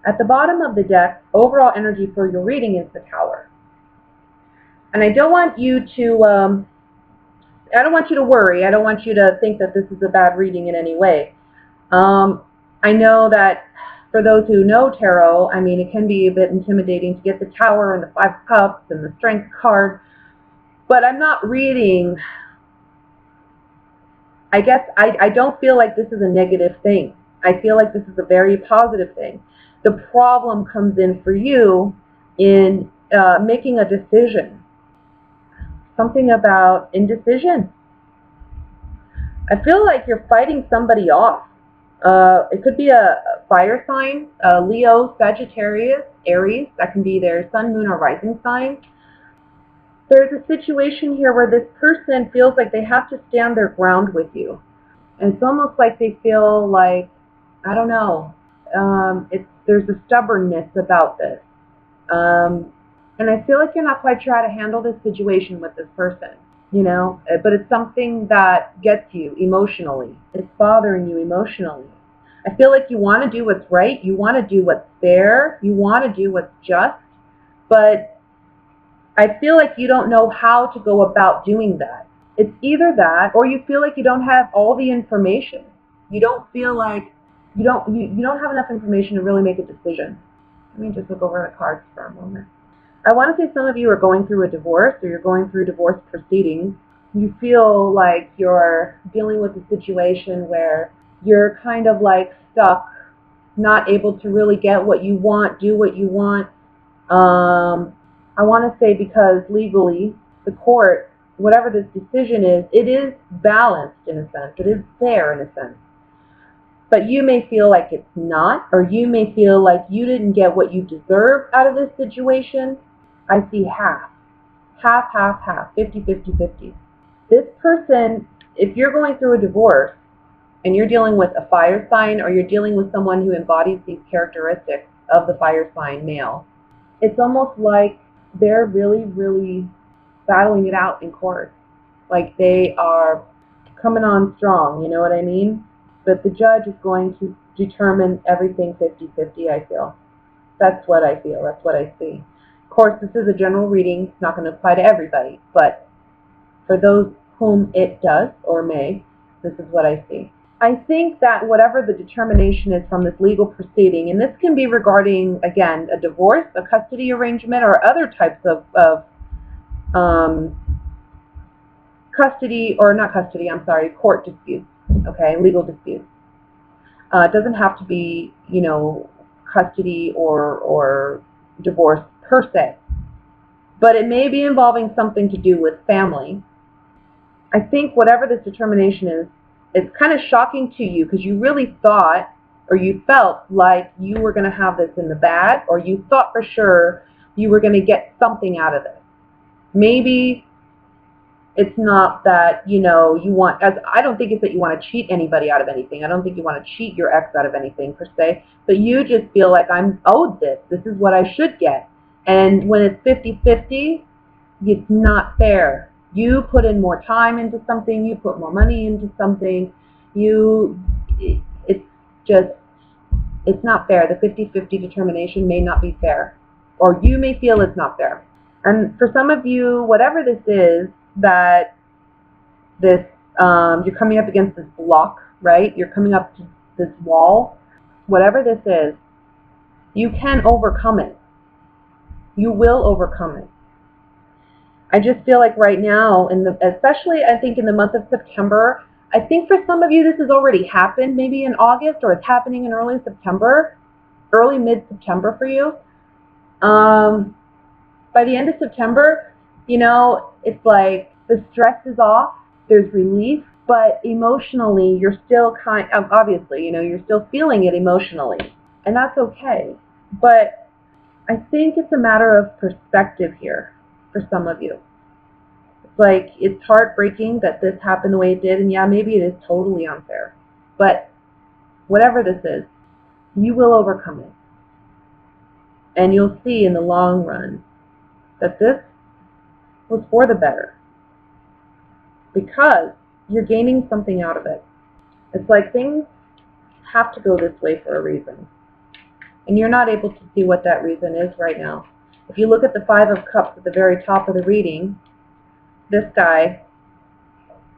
At the bottom of the deck, overall energy for your reading is the Tower. And I don't want you to worry. I don't want you to think that this is a bad reading in any way. I know that for those who know tarot, I mean, it can be a bit intimidating to get the Tower and the Five of Cups and the Strength card. But I'm not reading, I guess, I don't feel like this is a negative thing. I feel like this is a very positive thing. The problem comes in for you in making a decision. Something about indecision. I feel like you're fighting somebody off. It could be a fire sign, Leo, Sagittarius, Aries. That can be their sun, moon, or rising sign. There's a situation here where this person feels like they have to stand their ground with you. And it's almost like they feel like, I don't know, there's a stubbornness about this. And I feel like you're not quite sure how to handle this situation with this person, you know, but it's something that gets you emotionally. It's bothering you emotionally. I feel like you want to do what's right. You want to do what's fair. You want to do what's just. But I feel like you don't know how to go about doing that. It's either that or you feel like you don't have all the information. You don't feel like you don't have enough information to really make a decision. Let me just look over the cards for a moment. I want to say some of you are going through a divorce or you're going through divorce proceedings. You feel like you're dealing with a situation where you're kind of like stuck, not able to really get what you want, do what you want. I want to say because legally, the court, whatever this decision is, it is balanced in a sense. It is fair in a sense. But you may feel like it's not, or you may feel like you didn't get what you deserve out of this situation. I see half, 50-50. This person, if you're going through a divorce and you're dealing with a fire sign or you're dealing with someone who embodies these characteristics of the fire sign male, it's almost like they're really, really battling it out in court. Like they are coming on strong, you know what I mean? But the judge is going to determine everything 50-50, I feel. That's what I feel. That's what I see. Of course, this is a general reading. It's not going to apply to everybody. But for those whom it does or may, this is what I see. I think that whatever the determination is from this legal proceeding, and this can be regarding, again, a divorce, a custody arrangement, or other types of court disputes. Okay, legal disputes. It doesn't have to be, you know, custody or divorce per se, but it may be involving something to do with family. I think whatever this determination is, it's kind of shocking to you because you really thought or you felt like you were going to have this in the bag, or you thought for sure you were going to get something out of it. Maybe it's not that, you know, you want, as I don't think it's that you want to cheat anybody out of anything. I don't think you want to cheat your ex out of anything per se, but you just feel like I'm owed this. This is what I should get. And when it's 50-50, it's not fair. You put in more time into something, you put more money into something, it's not fair. The 50-50 determination may not be fair, or you may feel it's not fair. And for some of you, whatever this is, that this you're coming up against this block, right? You're coming up to this wall. Whatever this is, you can overcome it. You will overcome it. I just feel like right now, especially I think in the month of September, I think for some of you this has already happened, maybe in August, or it's happening in early September, early mid-September for you. By the end of September, you know, it's like the stress is off, there's relief, but emotionally you're still obviously, you know, you're still feeling it emotionally, and that's okay. But I think it's a matter of perspective here for some of you. It's like, it's heartbreaking that this happened the way it did, and yeah, maybe it is totally unfair. But whatever this is, you will overcome it. And you'll see in the long run that this was for the better, because you're gaining something out of it. It's like things have to go this way for a reason. And you're not able to see what that reason is right now. If you look at the Five of Cups at the very top of the reading, this guy,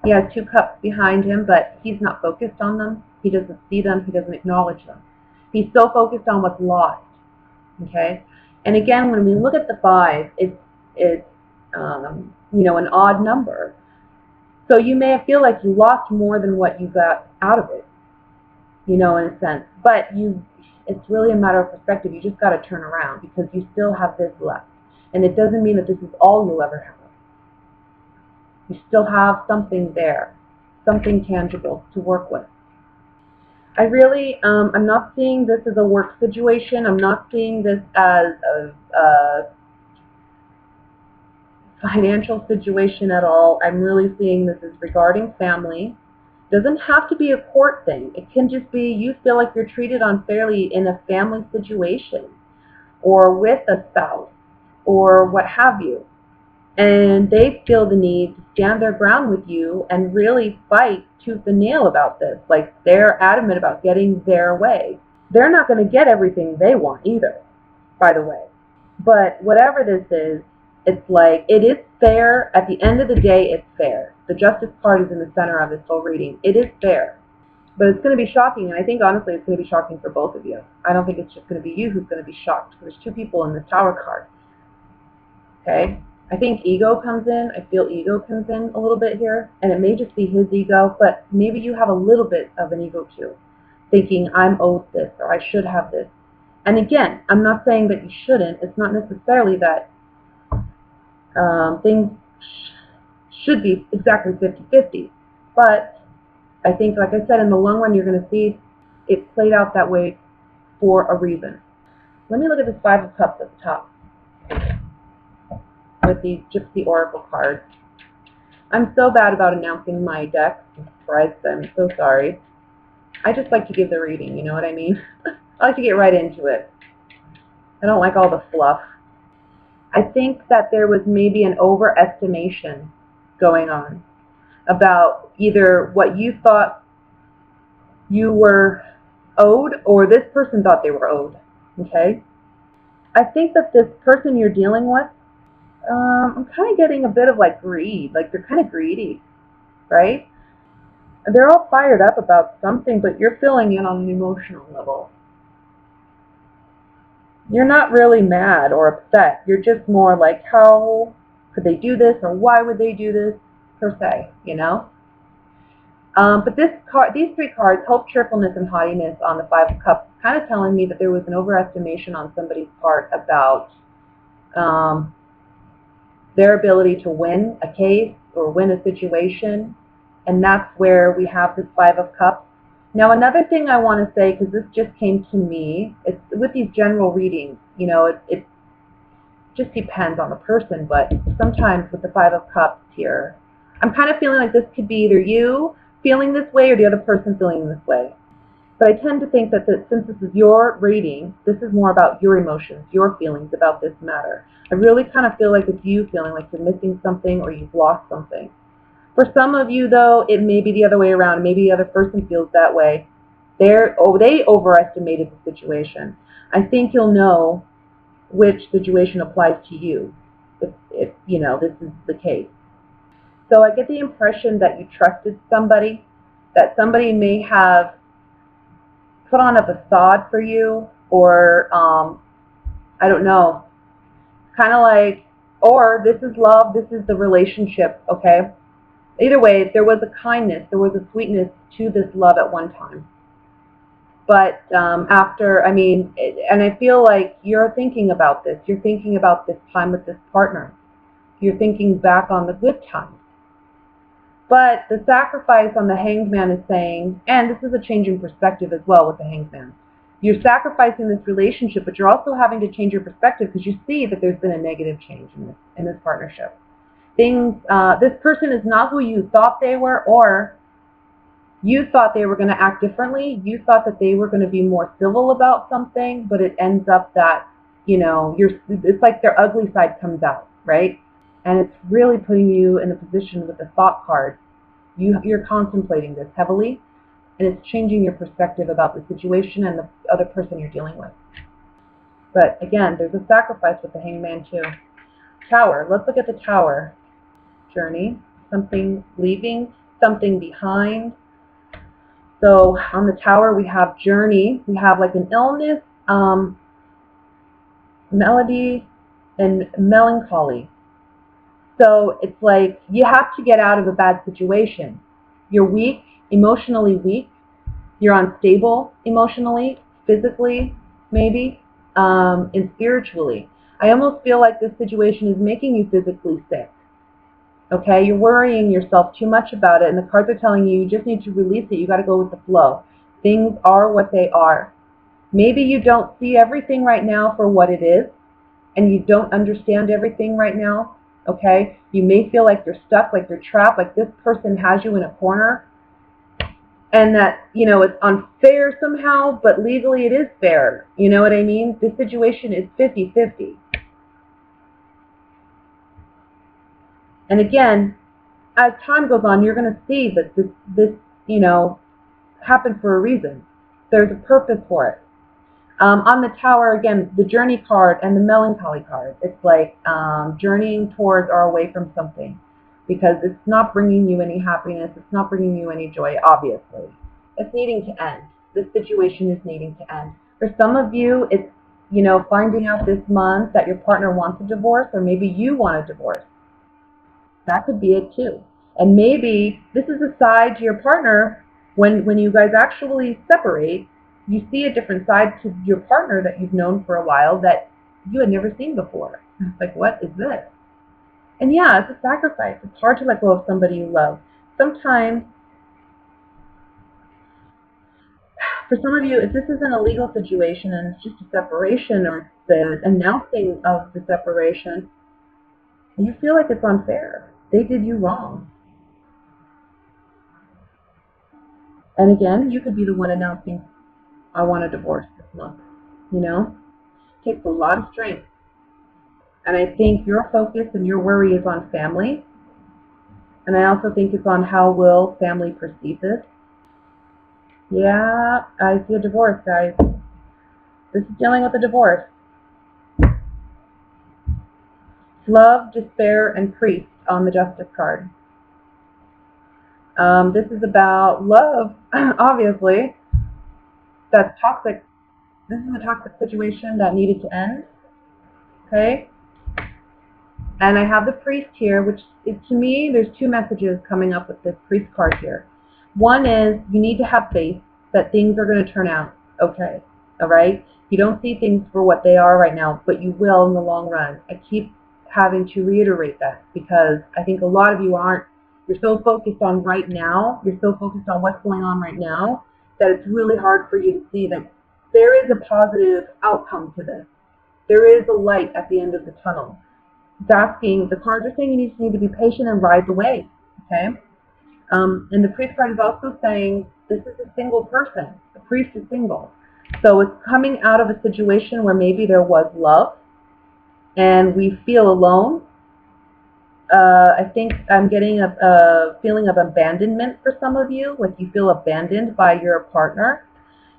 he has 2 cups behind him, but he's not focused on them. He doesn't see them. He doesn't acknowledge them. He's so focused on what's lost. Okay? And again, when we look at the 5, it's you know, an odd number. So you may feel like you lost more than what you got out of it, you know, in a sense. But it's really a matter of perspective. You just got to turn around because you still have this left. And it doesn't mean that this is all you'll ever have. You still have something there, something tangible to work with. I really, I'm not seeing this as a work situation. I'm not seeing this as a financial situation at all. I'm really seeing this as regarding family. It doesn't have to be a court thing. It can just be you feel like you're treated unfairly in a family situation or with a spouse or what have you. And they feel the need to stand their ground with you and really fight tooth and nail about this. Like they're adamant about getting their way. They're not going to get everything they want either, by the way. But whatever this is, it's like it is fair. At the end of the day, it's fair. The Justice card is in the center of this whole reading. It is fair. But it's going to be shocking, and I think honestly it's going to be shocking for both of you. I don't think it's just going to be you who's going to be shocked. There's 2 people in the Tower card. Okay? I think ego comes in. I feel ego comes in a little bit here. And it may just be his ego, but maybe you have a little bit of an ego too. Thinking, I'm owed this, or I should have this. And again, I'm not saying that you shouldn't. It's not necessarily that things should be exactly 50-50. But I think, like I said, in the long run, you're going to see it played out that way for a reason. Let me look at this 5 of Cups at the top with these Gypsy Oracle cards. I'm so bad about announcing my deck. I'm surprised. I'm so sorry. I just like to give the reading, you know what I mean? I like to get right into it. I don't like all the fluff. I think that there was maybe an overestimation going on about either what you thought you were owed or this person thought they were owed, okay? I think that this person you're dealing with, I'm kind of getting a bit of like greed, like they're kind of greedy, right? They're all fired up about something, but you're filling in on an emotional level. You're not really mad or upset. You're just more like, how could they do this, or why would they do this, per se, you know? But these 3 cards, hope, cheerfulness, and haughtiness on the 5 of Cups, kind of telling me that there was an overestimation on somebody's part about their ability to win a case or win a situation. And that's where we have this 5 of Cups. Now, another thing I want to say, because this just came to me, it's with these general readings, you know, it just depends on the person, but sometimes with the 5 of Cups here, I'm kind of feeling like this could be either you feeling this way or the other person feeling this way. But I tend to think that since this is your reading, this is more about your emotions, your feelings about this matter. I really kind of feel like it's you feeling like you're missing something or you've lost something. For some of you, though, it may be the other way around. Maybe the other person feels that way. They overestimated the situation. I think you'll know which situation applies to you if you know this is the case. So I get the impression that you trusted somebody, that somebody may have put on a facade for you, or I don't know, kind of like, or this is love, this is the relationship, okay? Either way, there was a kindness, there was a sweetness to this love at one time. But after, I mean, and I feel like you're thinking about this. You're thinking about this time with this partner. You're thinking back on the good times. But the sacrifice on the Hanged Man is saying, and this is a change in perspective as well with the Hanged Man. You're sacrificing this relationship, but you're also having to change your perspective because you see that there's been a negative change in this partnership. This person is not who you thought they were, or you thought they were going to act differently. You thought that they were going to be more civil about something, but it ends up that, you know, it's like their ugly side comes out, right? And it's really putting you in a position with the thought card. You're contemplating this heavily, and it's changing your perspective about the situation and the other person you're dealing with. But again, there's a sacrifice with the Hangman too. Tower. Let's look at the Tower. Journey. Something leaving, something behind. So on the Tower we have journey. We have like an illness, melody, and melancholy. So it's like you have to get out of a bad situation. You're weak, emotionally weak. You're unstable emotionally, physically, maybe, and spiritually. I almost feel like this situation is making you physically sick. Okay, you're worrying yourself too much about it, and the cards are telling you you just need to release it. You got to go with the flow. Things are what they are. Maybe you don't see everything right now for what it is, and you don't understand everything right now. Okay, you may feel like you're stuck, like you're trapped, like this person has you in a corner, and that, you know, it's unfair somehow, but legally it is fair. You know what I mean? This situation is 50-50. And again, as time goes on, you're going to see that this, you know, happened for a reason. There's a purpose for it. On the Tower, again, the journey card and the melancholy card. It's like journeying towards or away from something, because it's not bringing you any happiness. It's not bringing you any joy, obviously. It's needing to end. This situation is needing to end. For some of you, it's, you know, finding out this month that your partner wants a divorce, or maybe you want a divorce. That could be it too. And maybe this is a side to your partner when you guys actually separate. You see a different side to your partner that you've known for a while that you had never seen before. It's like, what is this? And yeah, it's a sacrifice. It's hard to let go of somebody you love. Sometimes, for some of you, if this isn't a legal situation and it's just a separation or the announcing of the separation, you feel like it's unfair. They did you wrong. And again, you could be the one announcing, I want a divorce this month. You know? It takes a lot of strength. And I think your focus and your worry is on family. And I also think it's on how will family perceive this. Yeah, I see a divorce, guys. This is dealing with a divorce. Love, despair, and priest on the Justice card. This is about love, obviously. That's toxic. This is a toxic situation that needed to end. Okay? And I have the priest here, which is, to me, there's two messages coming up with this priest card here. One is you need to have faith that things are going to turn out okay. All right? You don't see things for what they are right now, but you will in the long run. I keep having to reiterate that because I think a lot of you aren't. You're so focused on right now. You're so focused on what's going on right now that it's really hard for you to see that there is a positive outcome to this. There is a light at the end of the tunnel. It's asking, the cards are saying you just need to be patient and ride the wave, okay? And the priest card is also saying this is a single person. The priest is single. So it's coming out of a situation where maybe there was love and we feel alone. I think I'm getting a feeling of abandonment for some of you, like you feel abandoned by your partner.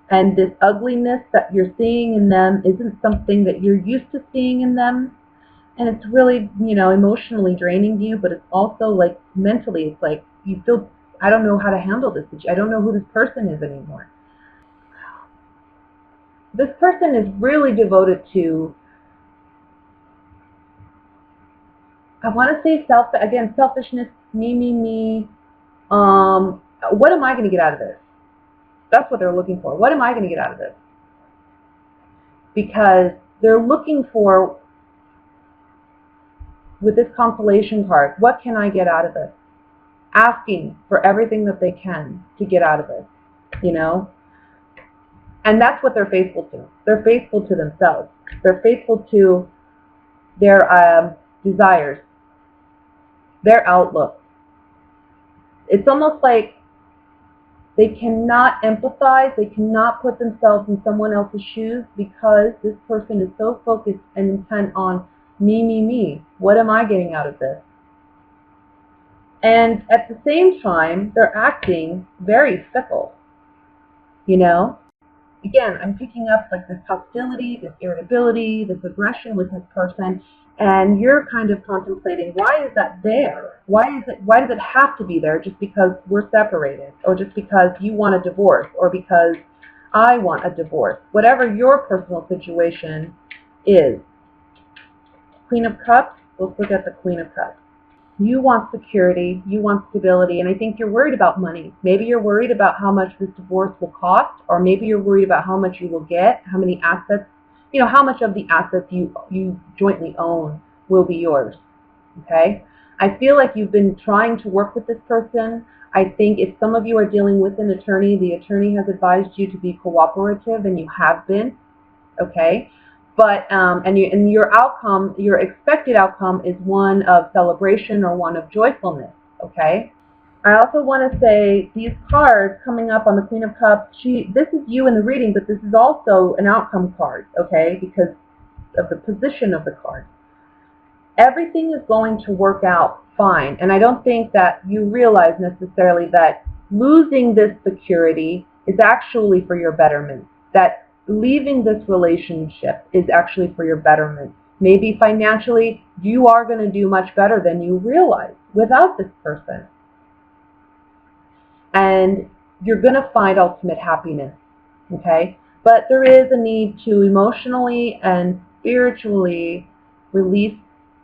And this ugliness that you're seeing in them isn't something that you're used to seeing in them. And it's really, you know, emotionally draining you, but it's also like mentally, it's like you feel, I don't know how to handle this. I don't know who this person is anymore. This person is really devoted to, I want to say selfishness, me. What am I going to get out of this? That's what they're looking for. What am I going to get out of this? Because they're looking for, with this consolation card, what can I get out of this? Asking for everything that they can to get out of this, you know? And that's what they're faithful to. They're faithful to themselves. They're faithful to their desires, their outlook. It's almost like they cannot empathize, they cannot put themselves in someone else's shoes because this person is so focused and intent on me. What am I getting out of this? And at the same time, they're acting very fickle, you know? again, I'm picking up like this hostility, this irritability, this aggression with this person, and you're kind of contemplating, why is that there? Why does it have to be there just because we're separated, or just because you want a divorce, or because I want a divorce? Whatever your personal situation is. Queen of Cups, let's look at the Queen of Cups. You want security, you want stability, and I think you're worried about money. Maybe you're worried about how much this divorce will cost, or maybe you're worried about how much you will get, how many assets, how much of the assets you jointly own will be yours. Okay? I feel like you've been trying to work with this person. I think if some of you are dealing with an attorney, the attorney has advised you to be cooperative, and you have been. Okay? But and your outcome, your expected outcome, is one of celebration or one of joyfulness. Okay. I also want to say these cards coming up on the Queen of Cups. This is you in the reading, but this is also an outcome card. Okay, because of the position of the card. Everything is going to work out fine, and I don't think that you realize necessarily that losing this security is actually for your betterment. That leaving this relationship is actually for your betterment. Maybe financially, you are going to do much better than you realize without this person. And you're going to find ultimate happiness, okay? But there is a need to emotionally and spiritually release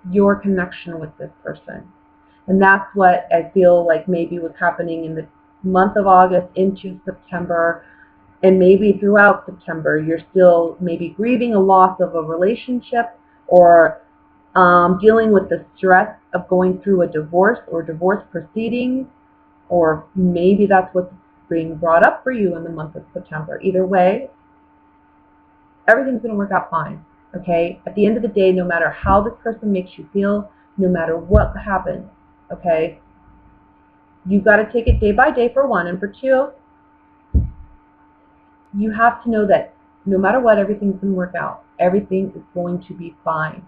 your connection with this person. And that's what I feel like maybe was happening in the month of August into September. And maybe throughout September, you're still maybe grieving a loss of a relationship, or dealing with the stress of going through a divorce or divorce proceedings, or maybe that's what's being brought up for you in the month of September. Either way, everything's going to work out fine. Okay? At the end of the day, no matter how this person makes you feel, no matter what happens, okay, you've got to take it day by day, for one, and for two, you have to know that no matter what, everything's going to work out. Everything is going to be fine.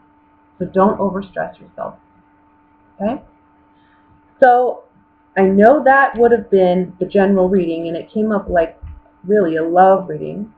So don't overstress yourself. Okay? So I know that would have been the general reading, and it came up like really a love reading.